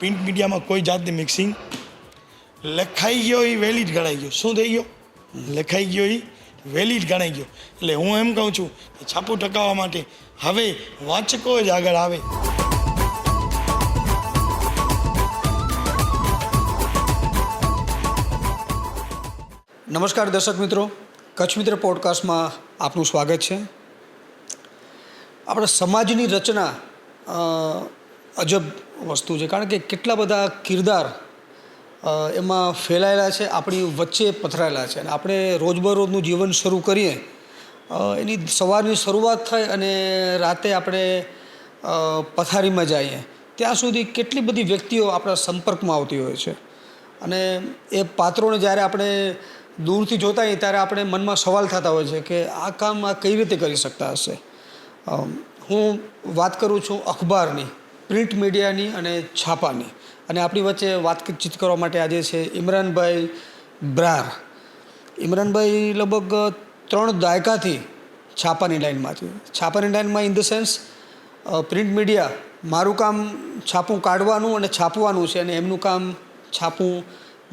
Print મીડિયામાં કોઈ જાતની મિક્સિંગ લખાઈ ગયો એ વેલિડ ગણાઈ ગયો. શું થઈ ગયો? લખાઈ ગયો એ વેલિડ ગણાઈ ગયો. એટલે હું એમ કહું છું કે છાપું ટકાવવા માટે હવે વાંચકો જ આગળ આવે. નમસ્કાર દર્શક મિત્રો, કચ્છ મિત્ર પોડકાસ્ટમાં આપનું સ્વાગત છે. આપણા સમાજની રચના અજબ વસ્તુ છે, કારણ કે કેટલા બધા કિરદાર એમાં ફેલાયેલા છે, આપણી વચ્ચે પથરાયેલા છે. અને આપણે રોજબરોજનું જીવન શરૂ કરીએ, એની સવારની શરૂઆત થાય અને રાતે આપણે પથારીમાં જઈએ ત્યાં સુધી કેટલી બધી વ્યક્તિઓ આપણા સંપર્કમાં આવતી હોય છે. અને એ પાત્રોને જ્યારે આપણે દૂરથી જોતા હોઈએ ત્યારે આપણે મનમાં સવાલ થતા હોય છે કે આ કામ આ કઈ રીતે કરી શકતા હશે. હું વાત કરું છું અખબારની, પ્રિન્ટ મીડિયાની અને છાપાની. અને આપણી વચ્ચે વાતચીત કરવા માટે આજે છે ઇમરાનભાઈ બ્રાર. ઇમરાનભાઈ લગભગ 3 દાયકાથી છાપાની લાઇનમાં છે. છાપાની લાઇનમાં in the sense print media, મારું કામ છાપું કાઢવાનું અને છાપવાનું છે, અને એમનું કામ છાપું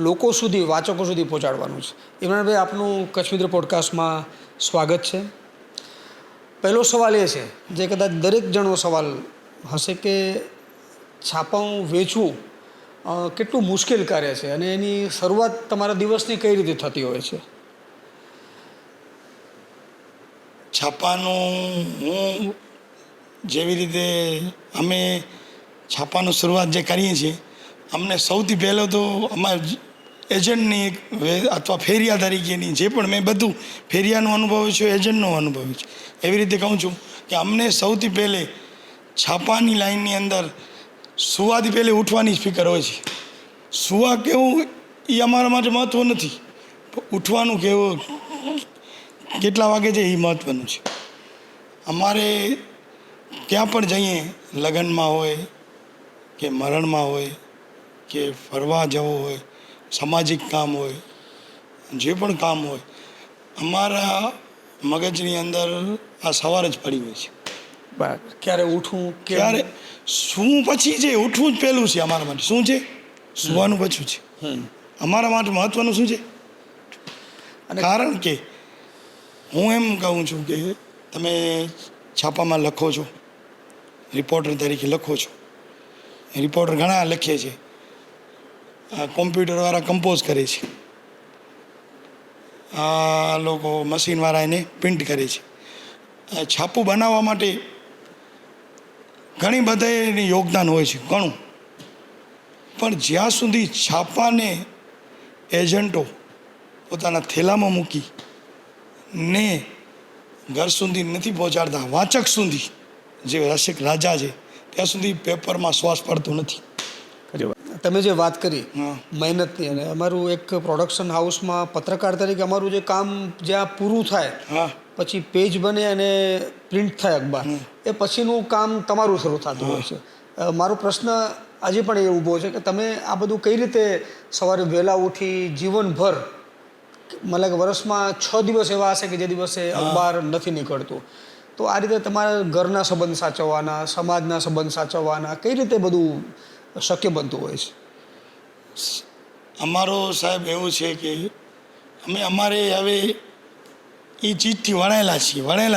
લોકો સુધી, વાચકો સુધી પહોંચાડવાનું છે. ઇમરાનભાઈ, આપનું કચ્છ મિત્ર પોડકાસ્ટમાં સ્વાગત છે. પહેલો સવાલ એ છે, જે કદાચ દરેક જણનો સવાલ હશે, કે છાપાં વેચવું કેટલું મુશ્કેલ કાર્ય છે અને એની શરૂઆત તમારા દિવસની કઈ રીતે થતી હોય છે? છાપાનું હું જેવી રીતે અમે છાપાનું શરૂઆત જે કરીએ છીએ, અમને સૌથી પહેલાં તો અમારા એજન્ટની અથવા ફેરિયા તરીકેની જે પણ મેં બધું ફેરિયાનો અનુભવ છે, એજન્ટનો અનુભવ છે. એવી રીતે કહું છું કે અમને સૌથી પહેલે છાપાની લાઈનની અંદર સુવાથી પહેલે ઉઠવાની જ ફિકર હોય છે. સુવા કેવું એ અમારા માટે મહત્ત્વ નથી, ઉઠવાનું કેવું, કેટલા વાગે છે એ મહત્ત્વનું છે. અમારે ક્યાં પણ જઈએ, લગ્નમાં હોય કે મરણમાં હોય કે ફરવા જવું હોય, સામાજિક કામ હોય, જે પણ કામ હોય, અમારા મગજની અંદર આ સવાર જ પડી હોય છે. બરાબર. ક્યારે ઉઠવું, ક્યારે શું, પછી છે ઉઠવું જ પહેલું છે અમારા માટે. શું છે? સુવાનું પછું છે. અમારા માટે મહત્ત્વનું શું છે? કારણ કે હું એમ કહું છું કે તમે છાપામાં લખો છો, રિપોર્ટર તરીકે લખો છો. રિપોર્ટર ઘણા લખે છે, કોમ્પ્યુટરવાળા કમ્પોઝ કરે છે, આ લોકો મશીનવાળા એને પ્રિન્ટ કરે છે. છાપું બનાવવા માટે ઘણી બધા એને યોગદાન હોય છે, ઘણું. પણ જ્યાં સુધી છાપાને એજન્ટો પોતાના થેલામાં મૂકી ને ઘર સુધી નથી પહોંચાડતા, વાચક સુધી, જે રસિક રાજા છે, ત્યાં સુધી પેપરમાં શ્વાસ પડતો નથી. તમે જે વાત કરી મહેનતની, અને અમારું એક પ્રોડક્શન હાઉસમાં પત્રકાર તરીકે અમારું જે કામ જ્યાં પૂરું થાય, પછી પેજ બને અને પ્રિન્ટ થાય અખબાર, એ પછીનું કામ તમારું શરૂ થતું હોય છે. મારો પ્રશ્ન આજે પણ એ ઊભો છે કે તમે આ બધું કઈ રીતે સવારે વહેલા ઉઠી જીવનભર, મતલબ કે વર્ષમાં 6 દિવસ એવા હશે કે જે દિવસે અખબાર નથી નીકળતું, તો આ રીતે તમારા ઘરના સંબંધ સાચવવાના, સમાજના સંબંધ સાચવવાના, કઈ રીતે બધું શક્ય બનતું હોય છે? અમારો સાહેબ એવું છે કે અમે અમારે હવે એ ચીજથી વળેલા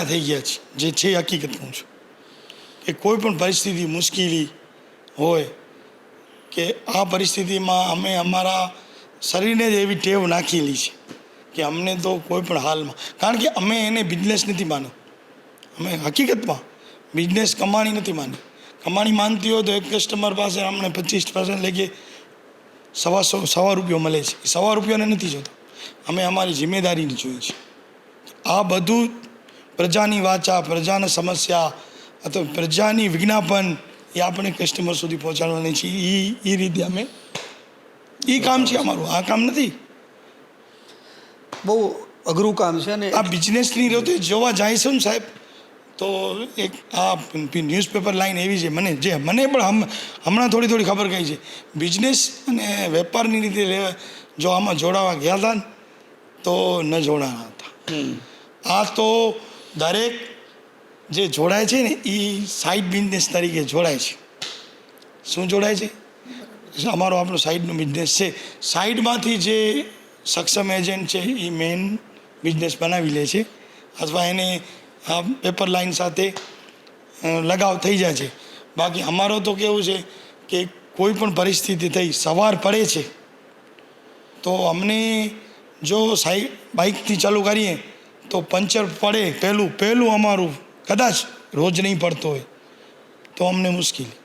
થઈ ગયા છીએ. જે છે હકીકત કહું છું કે કોઈ પણ પરિસ્થિતિ, મુશ્કેલી હોય કે આ પરિસ્થિતિમાં અમે અમારા શરીરને જ એવી ટેવ નાખેલી છે કે અમને તો કોઈ પણ હાલમાં, કારણ કે અમે એને બિઝનેસ નથી માન્યો. અમે હકીકતમાં બિઝનેસ કમાણી નથી માની. કમાણી માનતી હોય તો એક કસ્ટમર પાસે અમને 25% લઈએ, ₹125 મળે છે. ₹125 નથી જોતા, અમે અમારી જિમ્મેદારીને જોઈએ છીએ. આ બધું પ્રજાની વાચા, પ્રજાની સમસ્યા અથવા પ્રજાની વિજ્ઞાપન એ આપણે કસ્ટમર સુધી પહોંચાડવાની છે. એ રીતે અમે એ કામ છે અમારું, આ કામ નથી. બહુ અઘરું કામ છે. અને આ બિઝનેસની રીતે જોવા જાય છે ને સાહેબ, તો એક આ ન્યૂઝપેપર લાઈન એવી છે, મને પણ હમણાં થોડી ખબર કઈ છે. બિઝનેસ અને વેપારની રીતે જો આમાં જોડાવા ગયા હતા ને તો ન જોડાના હતા. આ તો દરેક જે જોડાય છે ને એ સાઈડ બિઝનેસ તરીકે જોડાય છે. શું જોડાય છે? અમારો આપણો સાઈડનો બિઝનેસ છે. સાઈડમાંથી જે સક્ષમ એજન્ટ છે એ મેઇન બિઝનેસ બનાવી લે છે અથવા એને આ પેપર લાઇન સાથે લગાવ થઈ જાય છે. બાકી અમારો તો કેવું છે કે કોઈ પણ પરિસ્થિતિ થઈ સવાર પડે છે તો અમને જો બાઇકથી ચાલુ કરીએ તો પંચર પડે પહેલું અમારું કદાચ રોજ નહીં પડતો હોય તો અમને મુશ્કેલી.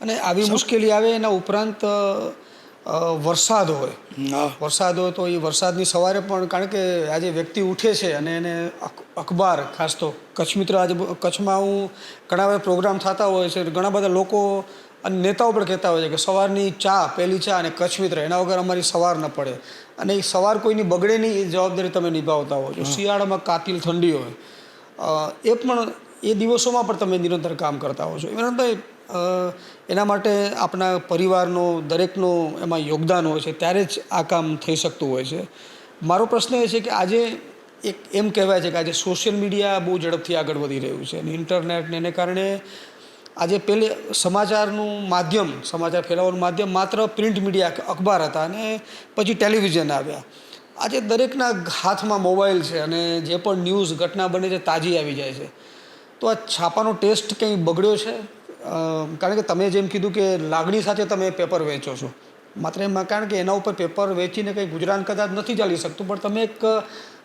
અને આવી મુશ્કેલી આવે એના ઉપરાંત વરસાદ હોય, હા, વરસાદ હોય તો એ વરસાદની સવારે પણ, કારણ કે આજે વ્યક્તિ ઉઠે છે અને એને અખબાર, ખાસ તો કચ્છ મિત્ર, આજે કચ્છમાં હું ઘણા બધા પ્રોગ્રામ થતા હોય છે, ઘણા બધા લોકો અને નેતાઓ પણ કહેતા હોય છે કે સવારની ચા, પહેલી ચા અને કચ્છ મિત્ર, એના વગર અમારી સવાર ન પડે. અને એ સવાર કોઈની બગડે નહીં એ જવાબદારી તમે નિભાવતા હો છો. શિયાળામાં કાતિલ ઠંડી હોય એ પણ, એ દિવસોમાં પણ તમે નિરંતર કામ કરતા હો છો. ઇમરાનભાઈ, એના માટે આપણા પરિવારનો, દરેકનો એમાં યોગદાન હોય છે, ત્યારે જ આ કામ થઈ શકતું હોય છે. મારો પ્રશ્ન એ છે કે આજે એક એમ કહેવાય છે કે આજે સોશિયલ મીડિયા બહુ ઝડપથી આગળ વધી રહ્યું છે અને ઇન્ટરનેટને એને કારણે આજે પહેલે સમાચારનું માધ્યમ, સમાચાર ફેલાવવાનું માધ્યમ માત્ર પ્રિન્ટ મીડિયા, અખબાર હતા અને પછી ટેલિવિઝન આવ્યા. આજે દરેકના હાથમાં મોબાઈલ છે અને જે પણ ન્યૂઝ ઘટના બને છે તાજી આવી જાય છે. તો આ છાપાનો ટેસ્ટ કંઈ બગડ્યો છે? કારણ કે તમે જેમ કીધું કે લાગણી સાથે તમે પેપર વેચો છો, માત્ર એમાં, કારણ કે એના ઉપર પેપર વેચીને કંઈ ગુજરાન કદાચ નથી ચાલી શકતું, પણ તમે એક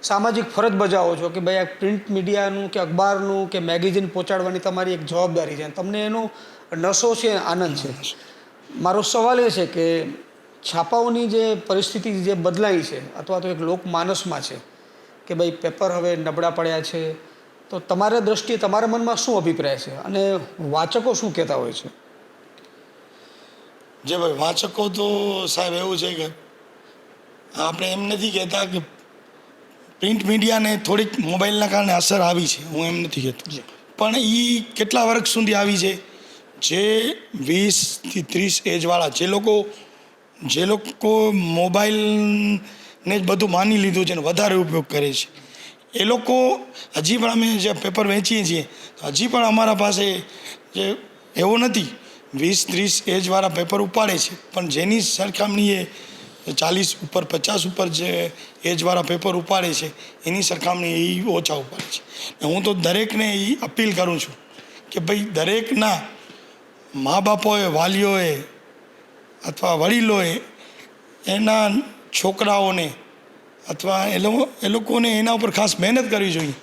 સામાજિક ફરજ બજાવો છો કે ભાઈ આ પ્રિન્ટ મીડિયાનું કે અખબારનું કે મેગેઝિન પહોંચાડવાની તમારી એક જવાબદારી છે, તમને એનો નશો છે, આનંદ છે. મારો સવાલ એ છે કે છાપાઓની જે પરિસ્થિતિ જે બદલાઈ છે અથવા તો એક લોકમાનસમાં છે કે ભાઈ પેપર હવે નબળા પડ્યા છે, તો તમારા દૃષ્ટિએ તમારા મનમાં શું અભિપ્રાય છે અને વાચકો શું કહેતા હોય છે? જે ભાઈ વાચકો તો સાહેબ એવું છે કે આપણે એમ નથી કહેતા કે પ્રિન્ટ મીડિયાને થોડીક મોબાઈલના કારણે અસર આવી છે, હું એમ નથી કહેતો, પણ એ કેટલા વર્ષ સુધી આવી છે? જે 20 થી 30 એજવાળા જે લોકો મોબાઈલને જ બધું માની લીધું છે ને વધારે ઉપયોગ કરે છે, એ લોકો હજી પણ, અમે જે પેપર વેચીએ છીએ હજી પણ અમારા પાસે જે એવો નથી, 20-30 એજવાળા પેપર ઉપાડે છે, પણ જેની સરખામણીએ 40 ઉપર 50 ઉપર જે એજવાળા પેપર ઉપાડે છે એની સરખામણી એ ઓછા ઉપાડે છે. હું તો દરેકને એ અપીલ કરું છું કે ભાઈ દરેકના મા બાપોએ, વાલીઓએ અથવા વડીલોએ એના છોકરાઓને અથવા એ લોકોને એના ઉપર ખાસ મહેનત કરવી જોઈએ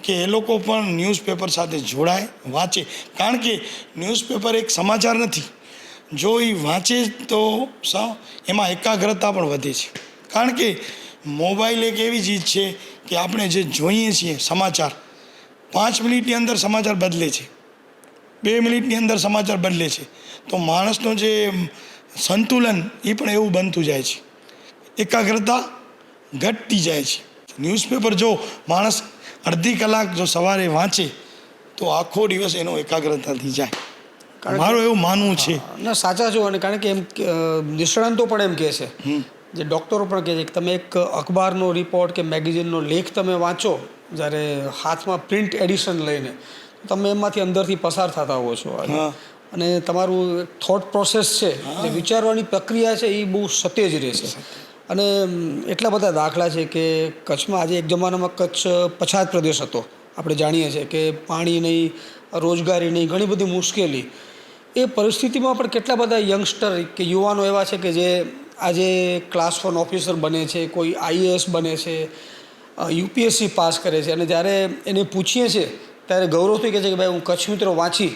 કે એ લોકો પણ ન્યૂઝપેપર સાથે જોડાય, વાંચે. કારણ કે ન્યૂઝપેપર એક સમાચાર નથી, જો એ વાંચે તો એમાં એકાગ્રતા પણ વધે છે. કારણ કે મોબાઈલ એક એવી ચીજ છે કે આપણે જે જોઈએ છીએ સમાચાર, 5 મિનિટની અંદર સમાચાર બદલે છે, 2 મિનિટની અંદર સમાચાર બદલે છે, તો માણસનો જે સંતુલન એ પણ એવું બનતું જાય છે, એકાગ્રતા ઘટતી જાય છે. ન્યૂઝપેપર જો માણસ અડધી કલાક જો સવારે વાંચે તો આખો દિવસ એનો એકાગ્રતાથી જાય, મારું એવું માનવું છે. ના, સાચા છો. અને કારણ કે એમ નિષ્ણાંતો પણ એમ કહે છે, જે ડૉક્ટરો પણ કહે છે કે તમે એક અખબારનો રિપોર્ટ કે મેગેઝિનનો લેખ તમે વાંચો જ્યારે હાથમાં પ્રિન્ટ એડિશન લઈને, તમે એમાંથી અંદરથી પસાર થતા હો છો અને તમારું થોટ પ્રોસેસ છે, જે વિચારવાની પ્રક્રિયા છે એ બહુ સતેજ રહેશે. અને એટલા બધા દાખલા છે કે કચ્છમાં આજે એક જમાનામાં કચ્છ પછાત પ્રદેશ હતો, આપણે જાણીએ છીએ કે પાણી નહીં, રોજગારી નહીં, ઘણી બધી મુશ્કેલી. એ પરિસ્થિતિમાં પણ કેટલા બધા યંગસ્ટર કે યુવાનો એવા છે કે જે આજે ક્લાસ 1 ઓફિસર બને છે, કોઈ IAS બને છે, UPSC પાસ કરે છે, અને જ્યારે એને પૂછીએ છીએ ત્યારે ગૌરવથી કહે છે કે ભાઈ હું કચ્છ મિત્ર વાંચી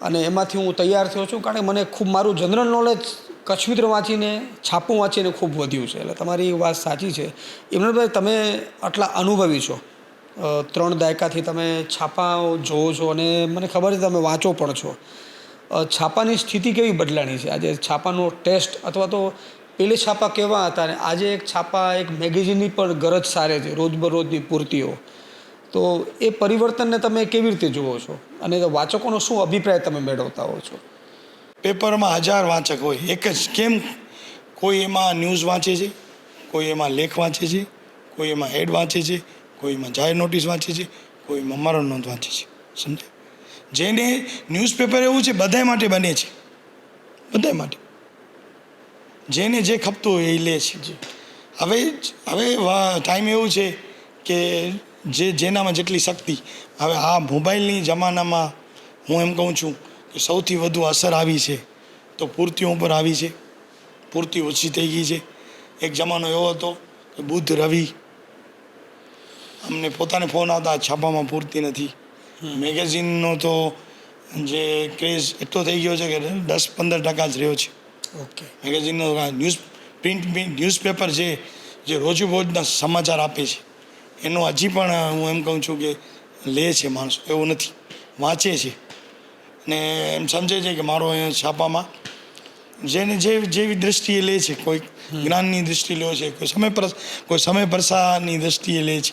અને એમાંથી હું તૈયાર થયો છું, કારણ કે મને ખૂબ મારું જનરલ નોલેજ કચ્છ મિત્ર વાંચીને, છાપું વાંચીને ખૂબ વધ્યું છે. એટલે તમારી વાત સાચી છે. ઇમરાનભાઈ, તમે આટલા અનુભવી છો, 3 દાયકાથી તમે છાપાઓ જોવો છો અને મને ખબર છે તમે વાંચો પણ છો. છાપાની સ્થિતિ કેવી બદલાણી છે? આજે છાપાનો ટેસ્ટ, અથવા તો પહેલે છાપા કેવા હતા અને આજે એક છાપા, એક મેગેઝિનની પણ ગરજ સારે છે, રોજબરોજની પૂર્તિઓ. તો એ પરિવર્તનને તમે કેવી રીતે જુઓ છો અને વાચકોનો શું અભિપ્રાય તમે મેળવતા હો છો? પેપરમાં 1000 વાંચક હોય, એક જ કેમ? કોઈ એમાં ન્યૂઝ વાંચે છે, કોઈ એમાં લેખ વાંચે છે, કોઈ એમાં એડ વાંચે છે, કોઈ એમાં જાહેર નોટિસ વાંચે છે, કોઈ એમાં મરણ નોંધ વાંચે છે. સમજે? જેને ન્યૂઝપેપર એવું છે બધા માટે બને છે, બધા માટે. જેને જે ખપતું હોય એ લે છે. હવે ટાઈમ એવું છે કે જેનામાં જેટલી શક્તિ. હવે આ મોબાઈલની જમાનામાં હું એમ કહું છું કે સૌથી વધુ અસર આવી છે તો પૂર્તિઓ ઉપર આવી છે. પૂર્તિ ઓછી થઈ ગઈ છે. એક જમાનો એવો હતો કે બુધ રવિ અમને પોતાને ફોન આવતા છાપામાં પૂરતી નથી. મેગેઝિનનો તો જે ક્રેઝ એટલો થઈ ગયો છે કે 10-15% જ રહ્યો છે. ઓકે. મેગેઝિનનો પ્રિન્ટ ન્યૂઝપેપર જે રોજબરોજના સમાચાર આપે છે એનો હજી પણ હું એમ કહું છું કે લે છે માણસો, એવું નથી, વાંચે છે ને એમ સમજે છે કે મારો અહીંયા છાપામાં જેને જેવી દૃષ્ટિએ લે છે. કોઈ જ્ઞાનની દૃષ્ટિ લે છે, કોઈ સમય પ્રસારની દૃષ્ટિએ લે છે,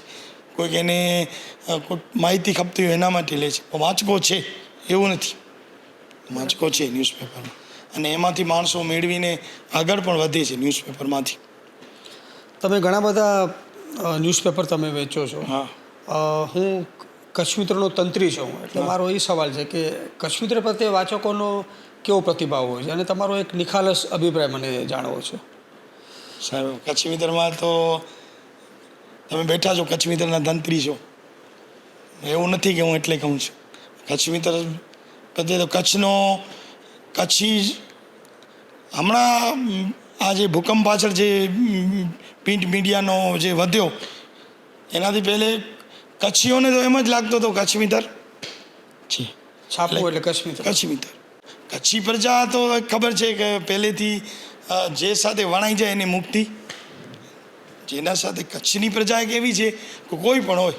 કોઈક એને કોઈ માહિતી ખપતી હોય એના માટે લે છે. પણ વાંચકો છે એવું નથી, વાંચકો છે ન્યૂઝપેપરમાં અને એમાંથી માણસો મેળવીને આગળ પણ વધે છે ન્યૂઝપેપરમાંથી. તમે ઘણા બધા ન્યૂઝપેપર તમે વેચો છો. હા. હું કચ્છ મિત્રનો તંત્રી છું, એટલે મારો એ સવાલ છે કે કચ્છ મિત્ર પ્રત્યે વાચકોનો કેવો પ્રતિભાવ હોય છે અને તમારો એક નિખાલસ અભિપ્રાય મને જાણવો છે. સાહેબ, કચ્છ મિત્રમાં તો તમે બેઠા છો, કચ્છ મિત્રના તંત્રી છો, એવું નથી કે હું એટલે કહું છું. કચ્છ મિત્ર પ્રત્યે તો કચ્છી હમણાં આ જે ભૂકંપ પાછળ જે પ્રિન્ટ મીડિયાનો જે વધ્યો એનાથી પહેલે કચ્છીઓને તો એમ જ લાગતો હતો કચ્છ મિત્ર છે, છાપવું એટલે કચ્છ મિત્ર. કચ્છ મિત્ર કચ્છી પ્રજા તો ખબર છે કે પહેલેથી જે સાથે વણાઈ જાય એની મુક્તિ. જેના સાથે કચ્છની પ્રજા એક એવી છે કે કોઈ પણ હોય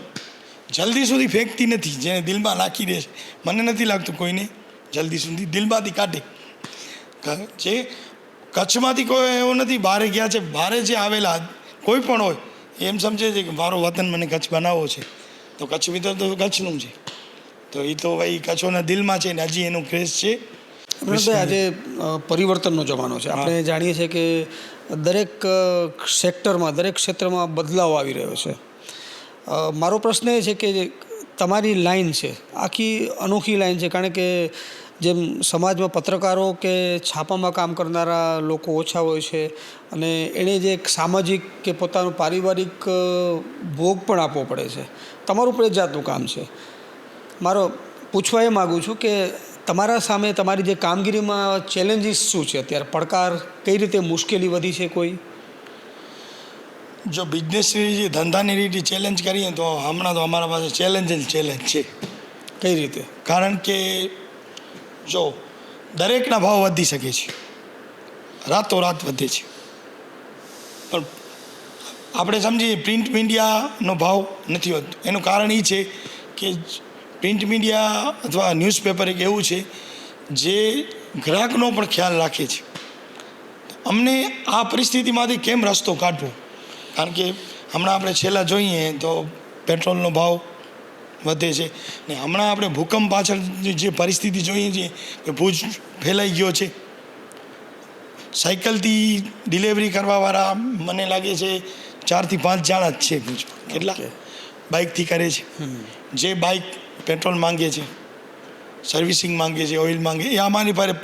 જલ્દી સુધી ફેંકતી નથી, જેને દિલમાં નાખી દે છે. મને નથી લાગતું કોઈને જલ્દી સુધી દિલમાંથી કાઢે. જે કચ્છમાંથી કોઈ એવો નથી બહારે ગયા છે, બહારે જે આવેલા કોઈ પણ હોય એમ સમજે છે કે મારો વતન મને કચ્છ બનાવવો છે તો કચ્છ મિત્ર તો કચ્છનું છે. તો એ તો ભાઈ કચ્છોના દિલમાં છે ને હજી એનું ક્રેઝ છે. આજે પરિવર્તનનો જમાનો છે. આપણે જાણીએ છીએ કે દરેક સેક્ટરમાં, દરેક ક્ષેત્રમાં બદલાવ આવી રહ્યો છે. મારો પ્રશ્ન એ છે કે તમારી લાઈન છે આખી અનોખી લાઈન છે, કારણ કે જેમ સમાજમાં પત્રકારો કે છાપામાં કામ કરનારા લોકો ઓછા હોય છે અને એણે જે એક સામાજિક કે પોતાનું પારિવારિક ભોગ પણ આપવો પડે છે. તમારું પણ એક જાતનું કામ છે. મારો પૂછવા એ માગું છું કે તમારા સામે તમારી જે કામગીરીમાં ચેલેન્જીસ શું છે અત્યારે, પડકાર કઈ રીતે, મુશ્કેલી વધી છે કોઈ? જો બિઝનેસની જે ધંધાની રીતે ચેલેન્જ કરીએ તો હમણાં તો અમારા પાસે ચેલેન્જ છે. કઈ રીતે? કારણ કે જો દરેકના ભાવ વધી શકે છે, રાતોરાત વધે છે, પણ આપણે સમજીએ પ્રિન્ટ મીડિયાનો ભાવ નથી વધતો. એનું કારણ એ છે કે પ્રિન્ટ મીડિયા અથવા ન્યૂઝપેપર એક એવું છે જે ગ્રાહકનો પણ ખ્યાલ રાખે છે. અમને આ પરિસ્થિતિમાંથી કેમ રસ્તો કાઢવો, કારણ કે હમણાં આપણે છેલ્લા જોઈએ તો પેટ્રોલનો ભાવ વધે છે ને હમણાં આપણે ભૂકંપ પાછળ જે પરિસ્થિતિ જોઈએ છીએ કે ભુજ ફેલાઈ ગયો છે. સાયકલથી ડિલિવરી કરવાવાળા મને લાગે છે 4 થી 5 જણા જ છે ભુજમાં. કેટલા બાઇકથી કરે છે. જે બાઇક પેટ્રોલ માંગે છે, સર્વિસિંગ માંગે છે, ઓઇલ માંગે, એ અમારી પાસે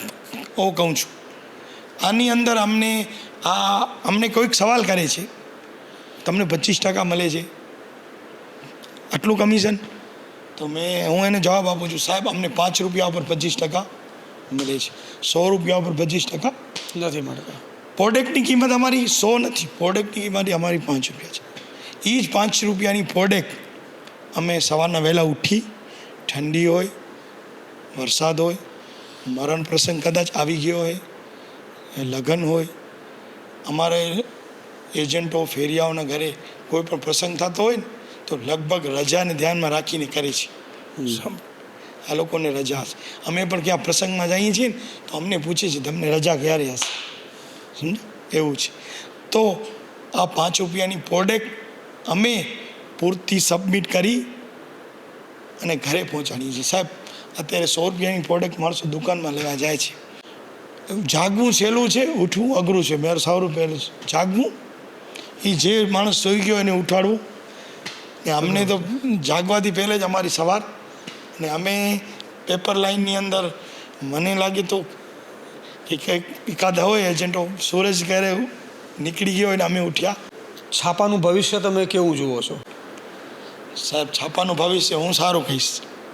હું કહું છું. આની અંદર અમને કોઈક સવાલ કરે છે, તમને 25% મળે છે, આટલું કમિશન? તો હું એને જવાબ આપું છું, સાહેબ અમને 5 રૂપિયા ઉપર 25% મળે છે, 100 રૂપિયા ઉપર 25% નથી મળતા. પ્રોડક્ટની કિંમત અમારી 100 નથી, પ્રોડક્ટની કિંમત અમારી 5 રૂપિયા છે. એ જ 5 રૂપિયાની પ્રોડક્ટ અમે સવારના વહેલા ઉઠી, ઠંડી હોય, વરસાદ હોય, મરણ પ્રસંગ કદાચ આવી ગયો હોય, લગ્ન હોય, અમારે એજન્ટો ફેરિયાઓના ઘરે કોઈ પણ પ્રસંગ થતો હોય ને તો લગભગ રજાને ધ્યાનમાં રાખીને કરે છે. આ લોકોને રજા હશે. અમે પણ ક્યાં પ્રસંગમાં જઈએ છીએ ને તો અમને પૂછે છે તમને રજા ક્યારે હશે, સમજ એવું છે. તો આ 5 રૂપિયાની પ્રોડક્ટ અમે પૂરતી સબમિટ કરી અને ઘરે પહોંચાડીએ છીએ. સાહેબ અત્યારે 100 રૂપિયાની પ્રોડક્ટ માણસો દુકાનમાં લેવા જાય છે. જાગવું સહેલું છે, ઉઠવું અઘરું છે. મેં 100 રૂપિયા જાગવું, એ જે માણસ સૂઈ ગયો એને ઉઠાડવું. ને અમને તો જાગવાથી પહેલાં જ અમારી સવાર, ને અમે પેપર લાઇનની અંદર મને લાગે તો કે કંઈક એકાદા હોય એજન્ટો, સૂરજ ક્યારે નીકળી ગયો હોય ને અમે ઉઠ્યા. છાપાનું ભવિષ્ય તમે કેવું જુઓ છો? સાહેબ, છાપાનું ભવિષ્ય હું સારું કહીશ,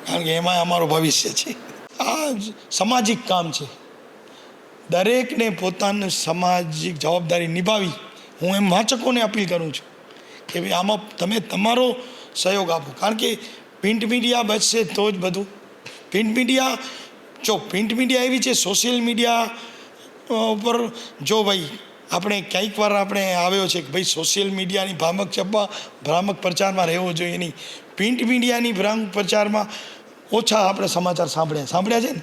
કારણ કે એમાં અમારું ભવિષ્ય છે. આ સામાજિક કામ છે, દરેકને પોતાની સામાજિક જવાબદારી નિભાવી. હું એમ વાચકોને અપીલ કરું છું કે ભાઈ આમાં તમે તમારો સહયોગ આપો, કારણ કે પ્રિન્ટ મીડિયા બચશે તો જ બધું. પ્રિન્ટ મીડિયા એવી છે, સોશિયલ મીડિયા ઉપર જો ભાઈ આપણે કંઈક વાર આપણે આવ્યો છે કે ભાઈ સોશિયલ મીડિયાની ભ્રામક પ્રચારમાં રહેવો જોઈએ નહીં. પ્રિન્ટ મીડિયાની ભ્રામક પ્રચારમાં ઓછા આપણે સમાચાર સાંભળ્યા છે ને.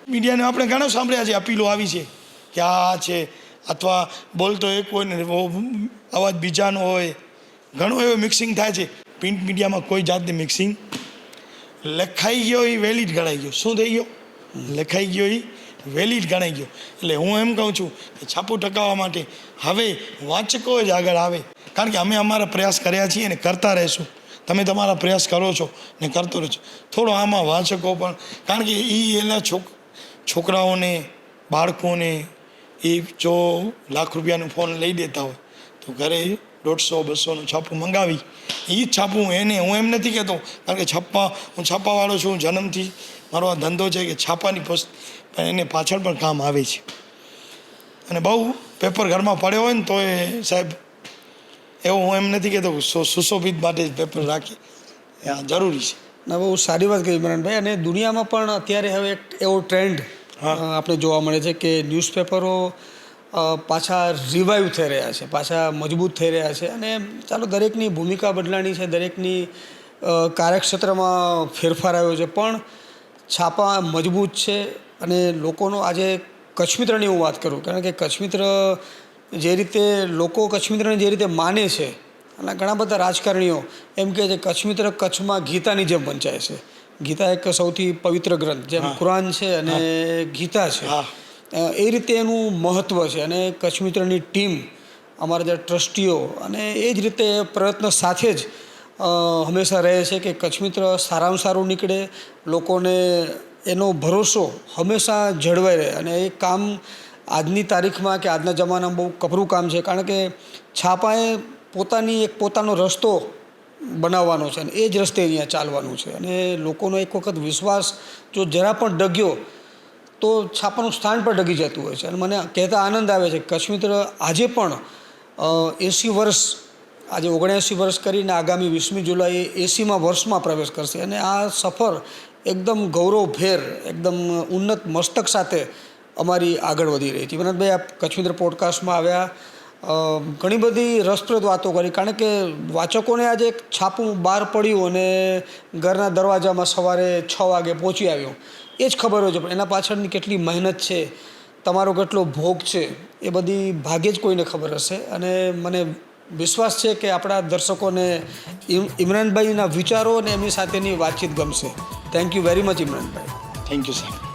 મીડિયાને આપણે ઘણો સાંભળ્યા છે, અપીલો આવી છે કે આ છે, અથવા બોલતો એક હોય ને અવાજ બીજાનો હોય, ઘણું એવું મિક્સિંગ થાય છે. પ્રિન્ટ મીડિયામાં કોઈ જાતની મિક્સિંગ, લખાઈ ગયો એ વેલિડ ગણાઈ ગયો. શું થઈ ગયો? લખાઈ ગયો એ વેલિડ ગણાઈ ગયો. એટલે હું એમ કહું છું કે છાપું ટકાવવા માટે હવે વાચકો જ આગળ આવે, કારણ કે અમે અમારા પ્રયાસ કર્યા છીએ અને કરતા રહીશું. તમે તમારા પ્રયાસ કરો છો ને કરતો રહો છો. થોડો આમાં વાચકો પણ, કારણ કે એ એના છોકરાઓને, બાળકોને એ જો લાખ રૂપિયાનું ફોન લઈ દેતા હોય તો ઘરે 150-200નું છાપું મંગાવી એ જ છાપું હું એમ નથી કહેતો, કારણ કે હું છાપાવાળો છું, જન્મથી મારો આ ધંધો છે કે છાપાની પણ એને પાછળ પણ કામ આવે છે. અને બહુ પેપર ઘરમાં પડ્યો હોય ને તો એ સાહેબ એવું હું એમ નથી કહેતો સુશોભિત માટે જ પેપર રાખી, આ જરૂરી છે. ના, બહુ સારી વાત કહી ઇમરાનભાઈ. અને દુનિયામાં પણ અત્યારે હવે એક એવો ટ્રેન્ડ આપણે જોવા મળે છે કે ન્યૂઝપેપરો પાછા રિવાઈવ થઈ રહ્યા છે, પાછા મજબૂત થઈ રહ્યા છે. અને ચાલો, દરેકની ભૂમિકા બદલાણી છે, દરેકની કાર્યક્ષેત્રમાં ફેરફાર આવ્યો છે, પણ છાપા મજબૂત છે. અને લોકોનો આજે કચ્છમિત્રની હું વાત કરું, કારણ કે કચ્છમિત્ર જે રીતે લોકો કચ્છમિત્રને જે રીતે માને છે, અને ઘણા બધા રાજકારણીઓ એમ કહે છે કચ્છમિત્ર કચ્છમાં ગીતાની જેમ વંચાય છે. ગીતા એક સૌથી પવિત્ર ગ્રંથ, જેમ કુરાન છે અને ગીતા છે, એ રીતે એનું મહત્ત્વ છે. અને કચ્છમિત્રની ટીમ, અમારા જે ટ્રસ્ટીઓ, અને એ જ રીતે પ્રયત્ન સાથે જ હંમેશા રહે છે કે કચ્છમિત્ર સારામાં સારું નીકળે, લોકોને એનો ભરોસો હંમેશા જળવાઈ રહે. અને એ કામ આજની તારીખમાં કે આજના જમાનામાં બહુ કપરું કામ છે, કારણ કે છાપાએ પોતાનો રસ્તો બનાવવાનો છે અને એ જ રસ્તે અહીંયા ચાલવાનું છે. અને લોકોનો એક વખત વિશ્વાસ જો જરા પણ ડગ્યો તો છાપાનું સ્થાન પર ડગી જતું હોય છે. અને મને કહેતા આનંદ આવે છે કે કચ્છમિત્ર આજે પણ 80 વર્ષ, આજે 79 વર્ષ કરીને આગામી 20મી જુલાઈએ 80મા વર્ષમાં પ્રવેશ કરશે. અને આ સફર એકદમ ગૌરવભેર, એકદમ ઉન્નત મસ્તક સાથે અમારી આગળ વધી રહી છે. વિનોદભાઈ, આપ કચ્છમિત્ર પોડકાસ્ટમાં આવ્યા, ઘણી બધી રસપ્રદ વાતો કરી, કારણ કે વાચકોને આજે એક છાપું બહાર પડ્યું અને ઘરના દરવાજામાં સવારે 6 વાગે પહોંચી આવ્યો, એ જ ખબર હોય છે, પણ એના પાછળની કેટલી મહેનત છે, તમારો કેટલો ભોગ છે, એ બધી ભાગ્યે જ કોઈને ખબર હશે. અને મને વિશ્વાસ છે કે આપણા દર્શકોને ઇમરાનભાઈના વિચારો અને એમની સાથેની વાતચીત ગમશે. Thank you very much Imranbhai. Thank you sir.